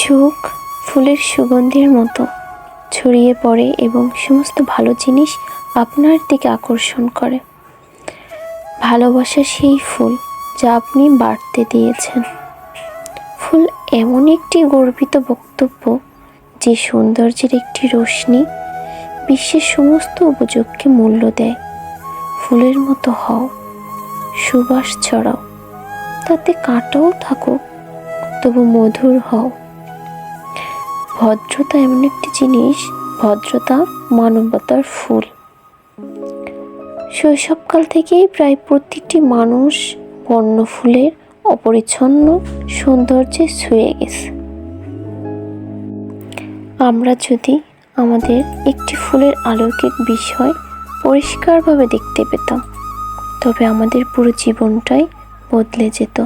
সুখ ফুলের সুগন্ধের মতো ছড়িয়ে পড়ে এবং সমস্ত ভালো জিনিস আপনার দিকে আকর্ষণ করে। ভালোবাসা সেই ফুল যা আপনি বাড়তে দিয়েছেন। ফুল এমন একটি গর্বিত বক্তব্য যে সৌন্দর্যের একটি রশ্মি বিশ্বের সমস্ত উপযোগকে মূল্য দেয়। ফুলের মতো হও, সুবাস ছড়াও, তাতে কাঁটাও থাকুক, তবু মধুর হও। ভদ্রতা এমন একটি জিনিস, ভদ্রতা মানবতার ফুল। শৈশবকাল থেকেই প্রায় প্রতিটি মানুষ বর্ণফুলের অপরিচ্ছন্ন সৌন্দর্যে ছুঁয়ে গেছে। আমরা যদি আমাদের একটি ফুলের অলৌকিক বিষয় পরিষ্কারভাবে দেখতে পেতাম, তবে আমাদের পুরো জীবনটাই বদলে যেত।